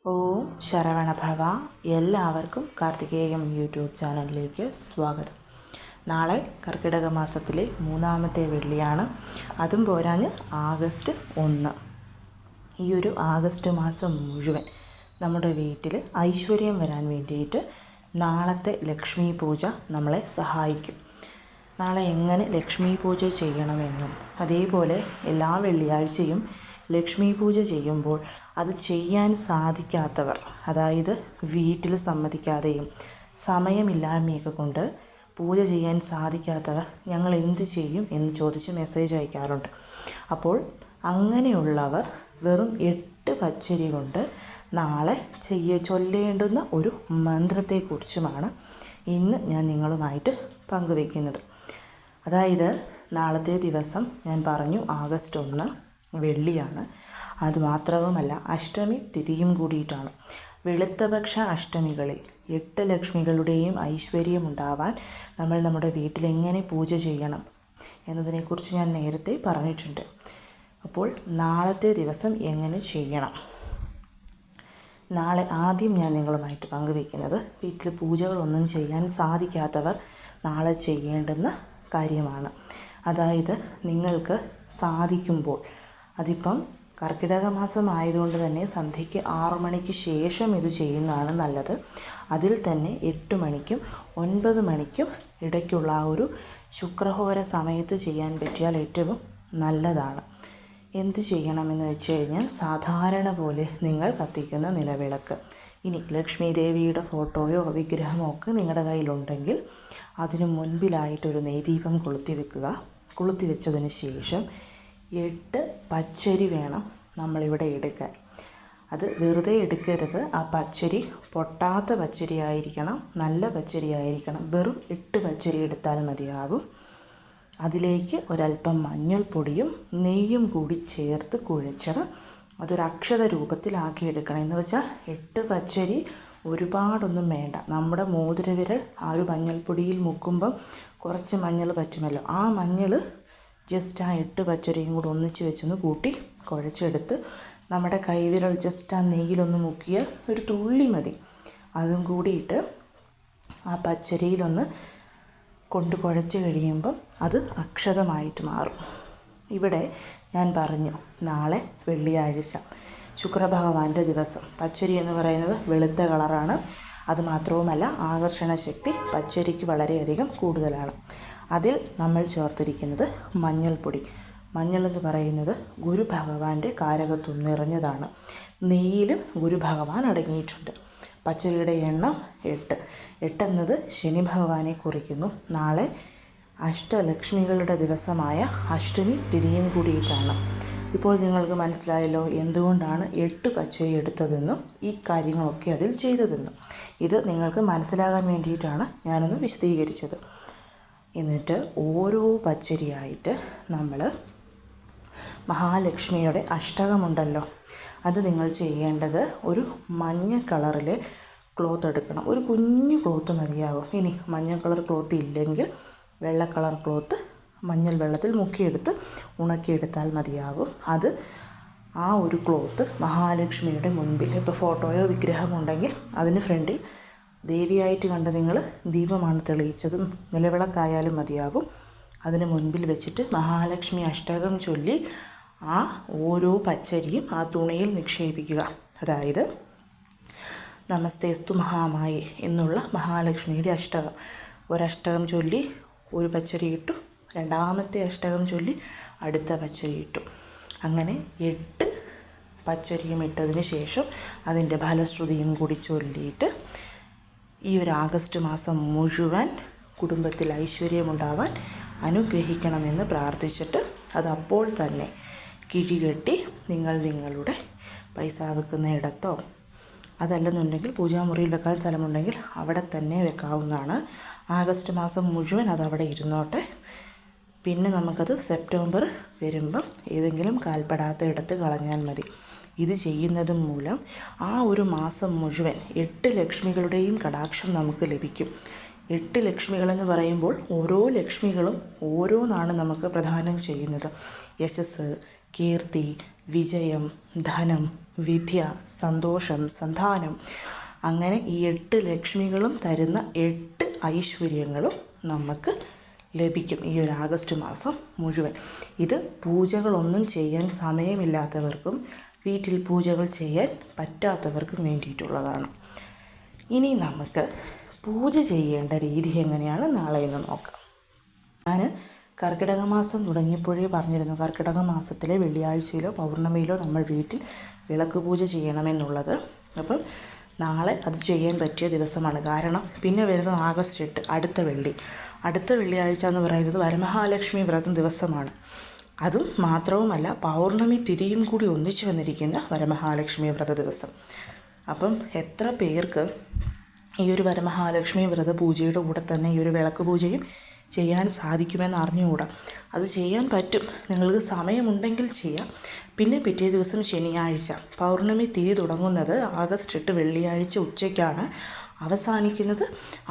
ഓം ശരവണഭവ. എല്ലാവർക്കും കാർത്തികേയം യൂട്യൂബ് ചാനലിലേക്ക് സ്വാഗതം. നാളെ കർക്കിടക മാസത്തിലെ 3-ാമത്തെ വെള്ളിയാണ്. അതും പോരാഞ്ഞ് ആഗസ്റ്റ് 1. ഈ ഒരു ആഗസ്റ്റ് മാസം മുഴുവൻ നമ്മുടെ വീട്ടിൽ ഐശ്വര്യം വരാൻ വേണ്ടിയിട്ട് നാളത്തെ ലക്ഷ്മി പൂജ നമ്മളെ സഹായിക്കും. നാളെ എങ്ങനെ ലക്ഷ്മി പൂജ ചെയ്യണമെന്നും അതേപോലെ എല്ലാ വെള്ളിയാഴ്ചയും ലക്ഷ്മി പൂജ ചെയ്യുമ്പോൾ അത് ചെയ്യാൻ സാധിക്കാത്തവർ, അതായത് വീട്ടിൽ സമ്മതിക്കാതെയും സമയമില്ലായ്മയൊക്കെ കൊണ്ട് പൂജ ചെയ്യാൻ സാധിക്കാത്തവർ ഞങ്ങൾ എന്തു ചെയ്യും എന്ന് ചോദിച്ച് മെസ്സേജ് അയക്കാറുണ്ട്. അപ്പോൾ അങ്ങനെയുള്ളവർ വെറും 8 പച്ചരി കൊണ്ട് നാളെ ചൊല്ലേണ്ടുന്ന ഒരു മന്ത്രത്തെക്കുറിച്ചുമാണ് ഇന്ന് ഞാൻ നിങ്ങളുമായിട്ട് പങ്കുവയ്ക്കുന്നത്. അതായത് നാളത്തെ ദിവസം ഞാൻ പറഞ്ഞു ആഗസ്റ്റ് 1 വെള്ളിയാണ്. അതുമാത്രവുമല്ല, അഷ്ടമി തിഥിയും കൂടിയിട്ടാണ്. വെളുത്തപക്ഷ അഷ്ടമികളിൽ 8 ലക്ഷ്മികളുടെയും ഐശ്വര്യമുണ്ടാവാൻ നമ്മൾ നമ്മുടെ വീട്ടിൽ എങ്ങനെ പൂജ ചെയ്യണം എന്നതിനെക്കുറിച്ച് ഞാൻ നേരത്തെ പറഞ്ഞിട്ടുണ്ട്. അപ്പോൾ നാളത്തെ ദിവസം എങ്ങനെ ചെയ്യണം? നാളെ ആദ്യം ഞാൻ നിങ്ങളുമായിട്ട് പങ്കുവയ്ക്കുന്നത് വീട്ടിൽ പൂജകളൊന്നും ചെയ്യാൻ സാധിക്കാത്തവർ നാളെ ചെയ്യേണ്ടുന്ന കാര്യമാണ്. അതായത് നിങ്ങൾക്ക് സാധിക്കുമ്പോൾ, അതിപ്പം കർക്കിടക മാസം ആയതുകൊണ്ട് തന്നെ സന്ധ്യയ്ക്ക് 6 മണിക്ക് ശേഷം ഇത് ചെയ്യുന്നതാണ് നല്ലത്. അതിൽ തന്നെ 8 മണിക്കും 9 മണിക്കും ഇടയ്ക്കുള്ള ആ ഒരു ശുക്രഹോര സമയത്ത് ചെയ്യാൻ പറ്റിയാൽ ഏറ്റവും നല്ലതാണ്. എന്തു ചെയ്യണമെന്ന് വെച്ച് കഴിഞ്ഞാൽ, സാധാരണ പോലെ നിങ്ങൾ കത്തിക്കുന്ന നിലവിളക്ക്, ഇനി ലക്ഷ്മി ദേവിയുടെ ഫോട്ടോയോ വിഗ്രഹമോ ഒക്കെ നിങ്ങളുടെ കയ്യിലുണ്ടെങ്കിൽ അതിന് മുൻപിലായിട്ടൊരു നെയ്ദീപം കൊളുത്തി വെക്കുക. കൊളുത്തി വെച്ചതിന് ശേഷം 8 പച്ചരി വേണം നമ്മളിവിടെ എടുക്കാൻ. അത് വെറുതെ എടുക്കരുത്. ആ പച്ചരി പൊട്ടാത്ത പച്ചരി ആയിരിക്കണം, നല്ല പച്ചരി ആയിരിക്കണം. വെറും 8 പച്ചരി എടുത്താൽ മതിയാകും. അതിലേക്ക് ഒരല്പം മഞ്ഞൾപ്പൊടിയും നെയ്യും കൂടി ചേർത്ത് കുഴച്ചത് അതൊരു അക്ഷത രൂപത്തിലാക്കിയെടുക്കണം. എന്ന് വെച്ചാൽ 8 പച്ചരി ഒരുപാടൊന്നും വേണ്ട. നമ്മുടെ മോതിരവിരൽ ആ ഒരു മഞ്ഞൾപ്പൊടിയിൽ മുക്കുമ്പം കുറച്ച് മഞ്ഞൾ പറ്റുമല്ലോ, ആ മഞ്ഞൾ ജസ്റ്റ് ആ 8 പച്ചരിയും കൂടി ഒന്നിച്ച് വെച്ചൊന്ന് കൂട്ടി കുഴച്ചെടുത്ത് നമ്മുടെ കൈവിരൽ ജസ്റ്റ് ആ നെയ്യിലൊന്ന് മുക്കിയാൽ ഒരു തുള്ളി മതി. അതും കൂടിയിട്ട് ആ പച്ചരിയിലൊന്ന് കൊണ്ട് കുഴച്ച് കഴിയുമ്പം അത് അക്ഷതമായിട്ട് മാറും. ഇവിടെ ഞാൻ പറഞ്ഞു നാളെ വെള്ളിയാഴ്ച, ശുക്രഭഗവാന്റെ ദിവസം. പച്ചരി എന്ന് പറയുന്നത് വെളുത്ത കളറാണ്. അതുമാത്രവുമല്ല, ആകർഷണ ശക്തി പച്ചരിക്ക് വളരെയധികം കൂടുതലാണ്. അതിൽ നമ്മൾ ചേർത്തിരിക്കുന്നത് മഞ്ഞൾപ്പൊടി. മഞ്ഞൾ എന്ന് പറയുന്നത് ഗുരുഭഗവാന്റെ കാരകത്വം നിറഞ്ഞതാണ്. നെയ്യിലും ഗുരുഭഗവാൻ അടങ്ങിയിട്ടുണ്ട്. പച്ചരിയുടെ എണ്ണം 8 എന്നത് ശനി ഭഗവാനെ കുറിക്കുന്നു. നാളെ അഷ്ടലക്ഷ്മികളുടെ ദിവസമായ അഷ്ടമി തിഥിയും കൂടിയിട്ടാണ്. ഇപ്പോൾ നിങ്ങൾക്ക് മനസ്സിലായല്ലോ എന്തുകൊണ്ടാണ് 8 പച്ചരി എടുത്തതെന്നും ഈ കാര്യങ്ങളൊക്കെ അതിൽ ചെയ്തതെന്നും. ഇത് നിങ്ങൾക്ക് മനസ്സിലാകാൻ വേണ്ടിയിട്ടാണ് ഞാനൊന്ന് വിശദീകരിച്ചത്. എന്നിട്ട് ഓരോ പച്ചരിയായിട്ട് നമ്മൾ മഹാലക്ഷ്മിയുടെ അഷ്ടകമുണ്ടല്ലോ, അത് നിങ്ങൾ ചെയ്യേണ്ടത് ഒരു മഞ്ഞ കളറിലെ ക്ലോത്ത് എടുക്കണം. ഒരു കുഞ്ഞു ക്ലോത്ത് മതിയാകും. ഇനി മഞ്ഞ കളർ ക്ലോത്ത് ഇല്ലെങ്കിൽ വെള്ള കളർ ക്ലോത്ത് മഞ്ഞൾ വെള്ളത്തിൽ മുക്കിയെടുത്ത് ഉണക്കിയെടുത്താൽ മതിയാകും. അത് ആ ഒരു ക്ലോത്ത് മഹാലക്ഷ്മിയുടെ മുൻപിൽ, ഇപ്പോൾ ഫോട്ടോയോ വിഗ്രഹമോ ഉണ്ടെങ്കിൽ അതിന് ഫ്രണ്ടിൽ ദേവിയായിട്ട് കണ്ട് നിങ്ങൾ ദീപമാണ് തെളിയിച്ചതും നിലവിളക്കായാലും മതിയാകും, അതിന് മുൻപിൽ വെച്ചിട്ട് മഹാലക്ഷ്മി അഷ്ടകം ചൊല്ലി ആ ഓരോ പച്ചരിയും ആ തുണിയിൽ നിക്ഷേപിക്കുക. അതായത് നമസ്തേസ്തു മഹാമായി എന്നുള്ള മഹാലക്ഷ്മിയുടെ അഷ്ടകം. ഒരഷ്ടകം ചൊല്ലി ഒരു പച്ചരി ഇട്ടു, രണ്ടാമത്തെ അഷ്ടകം ചൊല്ലി അടുത്ത പച്ചരി ഇട്ടു. അങ്ങനെ 8 പച്ചരിയും ഇട്ടതിന് ശേഷം അതിൻ്റെ ഫലശ്രുതിയും കൂടി ചൊല്ലിയിട്ട് ഈ ഒരു ആഗസ്റ്റ് മാസം മുഴുവൻ കുടുംബത്തിൽ ഐശ്വര്യമുണ്ടാവാൻ അനുഗ്രഹിക്കണമെന്ന് പ്രാർത്ഥിച്ചിട്ട് അതപ്പോൾ തന്നെ കിഴികെട്ടി നിങ്ങൾ നിങ്ങളുടെ പൈസ വെക്കുന്ന ഇടത്തോ, അതല്ലെന്നുണ്ടെങ്കിൽ പൂജാമുറിയിൽ വെക്കാൻ സ്ഥലമുണ്ടെങ്കിൽ അവിടെ തന്നെ വെക്കാവുന്നതാണ്. ആഗസ്റ്റ് മാസം മുഴുവൻ അതവിടെ ഇരുന്നോട്ടെ. പിന്നെ നമുക്കത് സെപ്റ്റംബർ വരുമ്പം ഏതെങ്കിലും കാൽപ്പെടാത്ത ഇടത്ത് കളഞ്ഞാൽ മതി. ഇത് ചെയ്യുന്നത് മൂലം ആ ഒരു മാസം മുഴുവൻ 8 ലക്ഷ്മികളുടെയും കടാക്ഷം നമുക്ക് ലഭിക്കും. 8 ലക്ഷ്മികളെന്ന് പറയുമ്പോൾ ഓരോ ലക്ഷ്മികളും ഓരോന്നാണ് നമുക്ക് പ്രദാനം ചെയ്യുന്നത്. യശസ്, കീർത്തി, വിജയം, ധനം, വിദ്യ, സന്തോഷം, സന്താനം, അങ്ങനെ ഈ 8 ലക്ഷ്മികളും തരുന്ന 8 ഐശ്വര്യങ്ങളും നമുക്ക് ലഭിക്കും ഈ ഒരു ആഗസ്റ്റ് മാസം മുഴുവൻ. ഇത് പൂജകളൊന്നും ചെയ്യാൻ സമയമില്ലാത്തവർക്കും വീട്ടിൽ പൂജകൾ ചെയ്യാൻ പറ്റാത്തവർക്കും വേണ്ടിയിട്ടുള്ളതാണ്. ഇനി നമുക്ക് പൂജ ചെയ്യേണ്ട രീതി എങ്ങനെയാണ് നാളെ എന്ന് നോക്കാം. ഞാൻ കർക്കിടക മാസം തുടങ്ങിയപ്പോഴേ പറഞ്ഞിരുന്നു, കർക്കിടക മാസത്തിലെ വെള്ളിയാഴ്ചയിലോ പൗർണമിയിലോ നമ്മൾ വീട്ടിൽ വിളക്ക് പൂജ ചെയ്യണമെന്നുള്ളത്. അപ്പം നാളെ അത് ചെയ്യാൻ പറ്റിയ ദിവസമാണ്. കാരണം പിന്നെ വരുന്നത് ആഗസ്റ്റ് 8, അടുത്ത വെള്ളിയാഴ്ച എന്ന് പറയുന്നത് വരമഹാലക്ഷ്മി വ്രതം ദിവസമാണ്. അതും മാത്രവുമല്ല, പൗർണമി തിഥിയും കൂടി ഒന്നിച്ചു വന്നിരിക്കുന്ന വരമഹാലക്ഷ്മി വ്രത ദിവസം. അപ്പം എത്ര പേർക്ക് ഈ ഒരു വരമഹാലക്ഷ്മി വ്രത പൂജയുടെ കൂടെ തന്നെ ഈ ഒരു വിളക്ക് പൂജയും ചെയ്യാൻ സാധിക്കുമെന്ന് അറിഞ്ഞുകൂടാ. അത് ചെയ്യാൻ പറ്റും, നിങ്ങൾക്ക് സമയമുണ്ടെങ്കിൽ ചെയ്യാം. പിന്നെ പിറ്റേ ദിവസം ശനിയാഴ്ച, പൗർണമി തിഥി തുടങ്ങുന്നത് ആഗസ്റ്റ് 8 വെള്ളിയാഴ്ച ഉച്ചയ്ക്കാണ്, അവസാനിക്കുന്നത്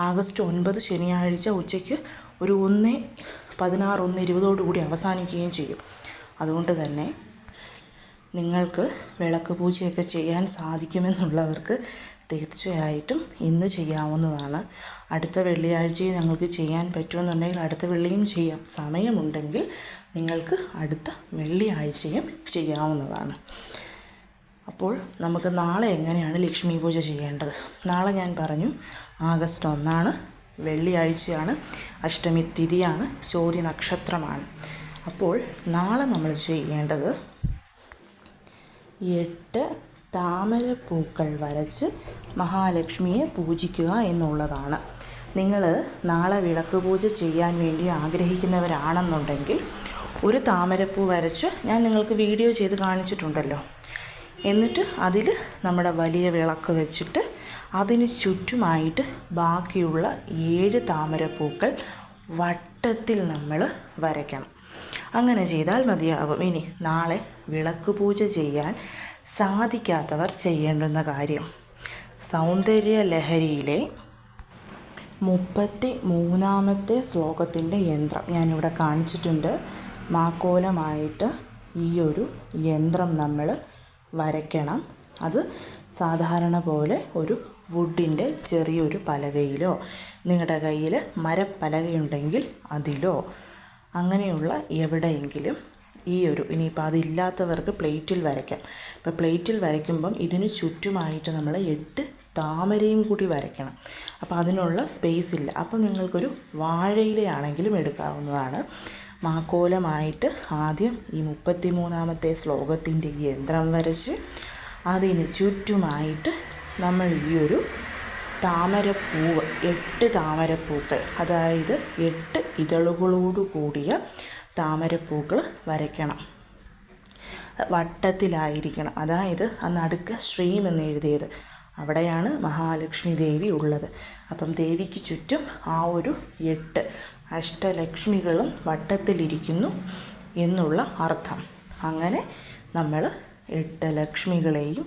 ആഗസ്റ്റ് 9 ശനിയാഴ്ച ഉച്ചയ്ക്ക് ഒരു 1:16, 1:20 അവസാനിക്കുകയും ചെയ്യും. അതുകൊണ്ട് തന്നെ നിങ്ങൾക്ക് വിളക്ക് പൂജയൊക്കെ ചെയ്യാൻ സാധിക്കുമെന്നുള്ളവർക്ക് തീർച്ചയായിട്ടും ഇന്ന് ചെയ്യാവുന്നതാണ്. അടുത്ത വെള്ളിയാഴ്ചയും ഞങ്ങൾക്ക് ചെയ്യാൻ പറ്റുമെന്നുണ്ടെങ്കിൽ അടുത്ത വെള്ളിയും ചെയ്യാം. സമയമുണ്ടെങ്കിൽ നിങ്ങൾക്ക് അടുത്ത വെള്ളിയാഴ്ചയും ചെയ്യാവുന്നതാണ്. അപ്പോൾ നമുക്ക് നാളെ എങ്ങനെയാണ് ലക്ഷ്മി പൂജ ചെയ്യേണ്ടത്? നാളെ ഞാൻ പറഞ്ഞു ആഗസ്റ്റ് 1 വെള്ളിയാഴ്ചയാണ്, അഷ്ടമി തിഥിയാണ്, ചോതി നക്ഷത്രമാണ്. അപ്പോൾ നാളെ നമ്മൾ ചെയ്യേണ്ടത് 8 താമരപ്പൂക്കൾ വരച്ച് മഹാലക്ഷ്മിയെ പൂജിക്കുക എന്നുള്ളതാണ്. നിങ്ങൾ നാളെ വിളക്ക് പൂജ ചെയ്യാൻ വേണ്ടി ആഗ്രഹിക്കുന്നവരാണെന്നുണ്ടെങ്കിൽ ഒരു താമരപ്പൂ വരച്ച് ഞാൻ നിങ്ങൾക്ക് വീഡിയോ ചെയ്ത് കാണിച്ചിട്ടുണ്ടല്ലോ. എന്നിട്ട് അതിൽ നമ്മുടെ വലിയ വിളക്ക് വെച്ചിട്ട് അതിന് ചുറ്റുമായിട്ട് ബാക്കിയുള്ള 7 താമരപ്പൂക്കൾ വട്ടത്തിൽ നമ്മൾ വരയ്ക്കണം. അങ്ങനെ ചെയ്താൽ മതിയാകും. ഇനി നാളെ വിളക്ക് പൂജ ചെയ്യാൻ സാധിക്കാത്തവർ ചെയ്യേണ്ടുന്ന കാര്യം, സൗന്ദര്യ ലഹരിയിലെ 33-ാമത്തെ ശ്ലോകത്തിൻ്റെ യന്ത്രം ഞാനിവിടെ കാണിച്ചിട്ടുണ്ട്. മാക്കോലമായിട്ട് ഈ ഒരു യന്ത്രം നമ്മൾ വരയ്ക്കണം. അത് സാധാരണ പോലെ ഒരു വുഡിൻ്റെ ചെറിയൊരു പലകയിലോ, നിങ്ങളുടെ കയ്യിൽ മരപ്പലകയുണ്ടെങ്കിൽ അതിലോ, അങ്ങനെയുള്ള എവിടെയെങ്കിലും ഈ ഒരു, ഇനിയിപ്പോൾ അതില്ലാത്തവർക്ക് പ്ലേറ്റിൽ വരയ്ക്കാം. ഇപ്പോൾ പ്ലേറ്റിൽ വരയ്ക്കുമ്പം ഇതിന് ചുറ്റുമായിട്ട് നമ്മൾ 8 താമരയും കൂടി വരയ്ക്കണം. അപ്പോൾ അതിനുള്ള സ്പേസ് ഇല്ല. അപ്പം നിങ്ങൾക്കൊരു വാഴയിലയാണെങ്കിലും എടുക്കാവുന്നതാണ്. മാക്കോലമായിട്ട് ആദ്യം ഈ 33-ാമത്തെ ശ്ലോകത്തിൻ്റെ യന്ത്രം വരച്ച് അതിന് ചുറ്റുമായിട്ട് നമ്മൾ ഈ ഒരു താമരപ്പൂവ്, 8 താമരപ്പൂക്കൾ, അതായത് 8 ഇതളുകളോട് കൂടിയ താമരപ്പൂക്കൾ വരയ്ക്കണം. വട്ടത്തിലായിരിക്കണം. അതായത് ആ നടുക്ക് ശ്രീം എന്ന് എഴുതിയത്, അവിടെയാണ് മഹാലക്ഷ്മി ദേവി ഉള്ളത്. അപ്പം ദേവിക്ക് ചുറ്റും ആ ഒരു 8 അഷ്ടലക്ഷ്മികളും വട്ടത്തിലിരിക്കുന്നു എന്നുള്ള അർത്ഥം. അങ്ങനെ നമ്മൾ 8 ലക്ഷ്മികളെയും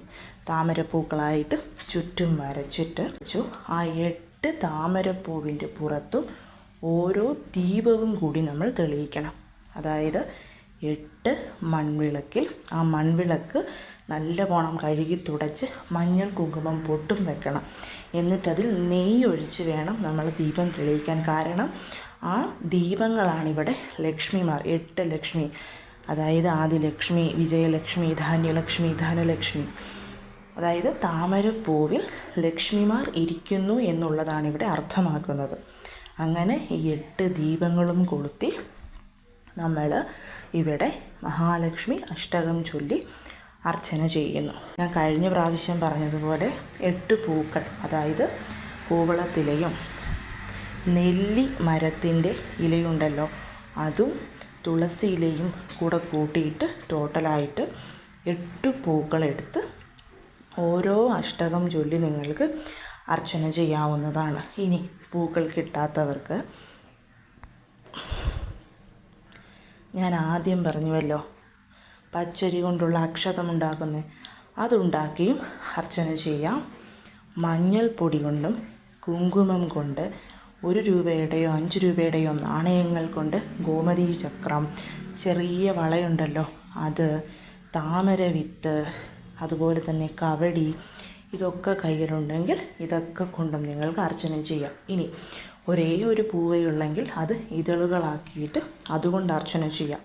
താമരപ്പൂക്കളായിട്ട് ചുറ്റും വരച്ചിട്ട് ആ 8 താമരപ്പൂവിൻ്റെ പുറത്തും ഓരോ ദീപവും കൂടി നമ്മൾ തെളിയിക്കണം. അതായത് 8 മൺവിളക്കിൽ ആ മൺവിളക്ക് നല്ലവണ്ണം കഴുകി തുടച്ച് മഞ്ഞൾ കുങ്കുമം പൊട്ടും വെക്കണം. എന്നിട്ടതിൽ നെയ്യ് ഒഴിച്ച് വേണം നമ്മൾ ദീപം തെളിയിക്കാൻ. കാരണം ആ ദീപങ്ങളാണിവിടെ ലക്ഷ്മിമാർ, 8 ലക്ഷ്മി. അതായത് ആദിലക്ഷ്മി, വിജയലക്ഷ്മി, ധാന്യലക്ഷ്മി, ധനലക്ഷ്മി. അതായത് താമരപ്പൂവിൽ ലക്ഷ്മിമാർ ഇരിക്കുന്നു എന്നുള്ളതാണ് ഇവിടെ അർത്ഥമാക്കുന്നത്. അങ്ങനെ ഈ 8 ദീപങ്ങളും കൊളുത്തി നമ്മൾ ഇവിടെ മഹാലക്ഷ്മി അഷ്ടകം ചൊല്ലി അർച്ചന ചെയ്യുന്നു. ഞാൻ കഴിഞ്ഞ പ്രാവശ്യം പറഞ്ഞതുപോലെ 8 പൂക്കൾ, അതായത് കൂവളത്തിലയും നെല്ലി മരത്തിൻ്റെ ഇലയുണ്ടല്ലോ അതും തുളസി ഇലയും കൂടെ കൂട്ടിയിട്ട് ടോട്ടലായിട്ട് 8 പൂക്കളെടുത്ത് ഓരോ അഷ്ടകം ചൊല്ലി നിങ്ങൾക്ക് അർച്ചന ചെയ്യാവുന്നതാണ്. ഇനി പൂക്കൾ കിട്ടാത്തവർക്ക് ഞാൻ ആദ്യം പറഞ്ഞുവല്ലോ പച്ചരി കൊണ്ടുള്ള അക്ഷതമുണ്ടാക്കുന്നത്, അതുണ്ടാക്കിയും അർച്ചന ചെയ്യാം. മഞ്ഞൾപ്പൊടി കൊണ്ടും കുങ്കുമം കൊണ്ട് 1 രൂപയുടെയോ 5 രൂപയുടെയോ നാണയങ്ങൾ കൊണ്ട് ഗോമതി ചക്രം, ചെറിയ വളയുണ്ടല്ലോ അത്, താമര വിത്ത്, അതുപോലെ തന്നെ കവടി, ഇതൊക്കെ കയ്യിലുണ്ടെങ്കിൽ ഇതൊക്കെ കൊണ്ടും നിങ്ങൾക്ക് അർച്ചന ചെയ്യാം. ഇനി ഒരേ ഒരു പൂവേ ഉള്ളെങ്കിൽ അത് ഇതളുകളാക്കിയിട്ട് അതുകൊണ്ട് അർച്ചന ചെയ്യാം.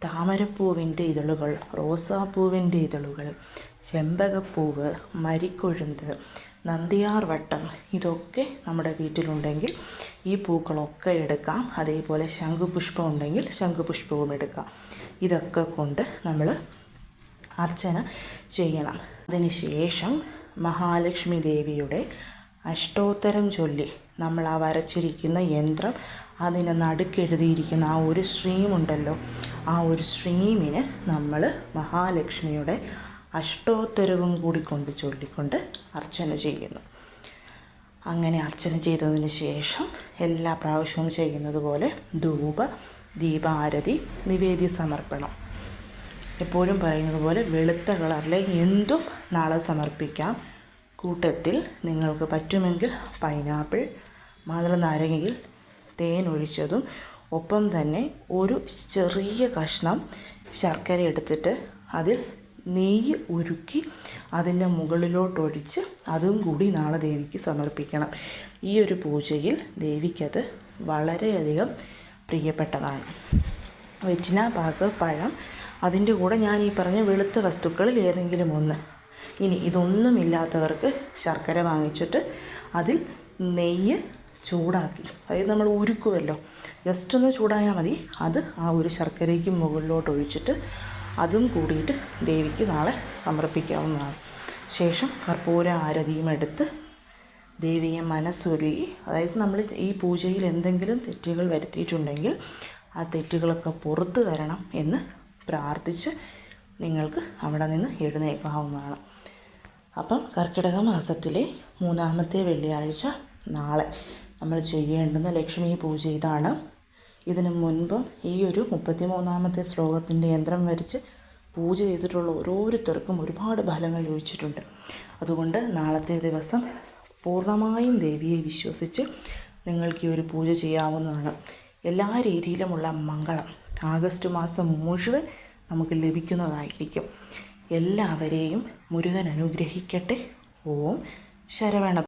താമരപ്പൂവിൻ്റെ ഇതളുകൾ, റോസാപ്പൂവിൻ്റെ ഇതളുകൾ, ചെമ്പകപ്പൂവ്, മരിക്കൊഴുന്ത്, നന്ദിയാർ വട്ടം, ഇതൊക്കെ നമ്മുടെ വീട്ടിലുണ്ടെങ്കിൽ ഈ പൂക്കളൊക്കെ എടുക്കാം. അതേപോലെ ശംഖുപുഷ്പം ഉണ്ടെങ്കിൽ ശംഖുപുഷ്പവും എടുക്കാം. ഇതൊക്കെ കൊണ്ട് നമ്മൾ അർച്ചന ചെയ്യണം. അതിനുശേഷം മഹാലക്ഷ്മി ദേവിയുടെ അഷ്ടോത്തരം ചൊല്ലി നമ്മൾ ആ വരച്ചിരിക്കുന്ന യന്ത്രം അതിന് നടുക്കെഴുതിയിരിക്കുന്ന ആ ഒരു ശ്രീമുണ്ടല്ലോ, ആ ഒരു ശ്രീമിന് നമ്മൾ മഹാലക്ഷ്മിയുടെ അഷ്ടോത്തരവും കൂടി കൊണ്ട് ചൊല്ലിക്കൊണ്ട് അർച്ചന ചെയ്യുന്നു. അങ്ങനെ അർച്ചന ചെയ്തതിന് ശേഷം എല്ലാ പ്രാവശ്യവും ചെയ്യുന്നത് പോലെ ധൂപ ദീപാരതി നിവേദ്യ സമർപ്പണം. എപ്പോഴും പറയുന്നത് പോലെ വെളുത്ത കളറിലെ എന്തും നാളെ സമർപ്പിക്കാം. കൂട്ടത്തിൽ നിങ്ങൾക്ക് പറ്റുമെങ്കിൽ പൈനാപ്പിൾ, മാതളനാരങ്ങയിൽ തേൻ ഒഴിച്ചതും ഒപ്പം തന്നെ ഒരു ചെറിയ കഷ്ണം ശർക്കര എടുത്തിട്ട് അതിൽ നെയ്യ് ഉരുക്കി അതിൻ്റെ മുകളിലോട്ടൊഴിച്ച് അതും കൂടി നാളെ ദേവിക്ക് സമർപ്പിക്കണം. ഈ ഒരു പൂജയിൽ ദേവിക്കത് വളരെയധികം പ്രിയപ്പെട്ടതാണ്. വെറ്റില പാക്ക്, പഴം, അതിൻ്റെ കൂടെ ഞാൻ ഈ പറഞ്ഞ വെളുത്ത വസ്തുക്കളിൽ ഏതെങ്കിലും ഒന്ന്. ഇനി ഇതൊന്നുമില്ലാത്തവർക്ക് ശർക്കര വാങ്ങിച്ചിട്ട് അതിൽ നെയ്യ് ചൂടാക്കി, അതായത് നമ്മൾ ഉരുക്കുമല്ലോ, ജസ്റ്റ് ഒന്ന് ചൂടായാൽ മതി, അത് ആ ഒരു ശർക്കരയ്ക്ക് മുകളിലോട്ട് ഒഴിച്ചിട്ട് അതും കൂടിയിട്ട് ദേവിക്ക് നാളെ സമർപ്പിക്കാവുന്നതാണ്. ശേഷം കർപ്പൂര ആരതിയും എടുത്ത് ദേവിയെ മനസ്സൊരുക്കി, അതായത് നമ്മൾ ഈ പൂജയിൽ എന്തെങ്കിലും തെറ്റുകൾ വരുത്തിയിട്ടുണ്ടെങ്കിൽ ആ തെറ്റുകളൊക്കെ പുറത്തു തരണം എന്ന് പ്രാർത്ഥിച്ച് നിങ്ങൾക്ക് അവിടെ നിന്ന് എഴുന്നേൽക്കാവുന്നതാണ്. അപ്പം കർക്കിടക മാസത്തിലെ 3-ാമത്തെ വെള്ളിയാഴ്ച നാളെ നമ്മൾ ചെയ്യേണ്ടുന്ന ലക്ഷ്മി പൂജ ഇതാണ്. ഇതിനു മുൻപും ഈ ഒരു 33-ാമത്തെ ശ്ലോകത്തിൻ്റെ യന്ത്രം വരച്ച് പൂജ ചെയ്തിട്ടുള്ള ഓരോരുത്തർക്കും ഒരുപാട് ഫലങ്ങൾ ലഭിച്ചിട്ടുണ്ട്. അതുകൊണ്ട് നാളത്തെ ദിവസം പൂർണ്ണമായും ദേവിയെ വിശ്വസിച്ച് നിങ്ങൾക്ക് ഈ ഒരു പൂജ ചെയ്യാവുന്നതാണ്. എല്ലാ രീതിയിലുമുള്ള മംഗളം ആഗസ്റ്റ് മാസം മുഴുവൻ നമുക്ക് ലഭിക്കുന്നതായിരിക്കും. എല്ലാവരെയും മുരുകൻ അനുഗ്രഹിക്കട്ടെ. ഓം ശരവണ.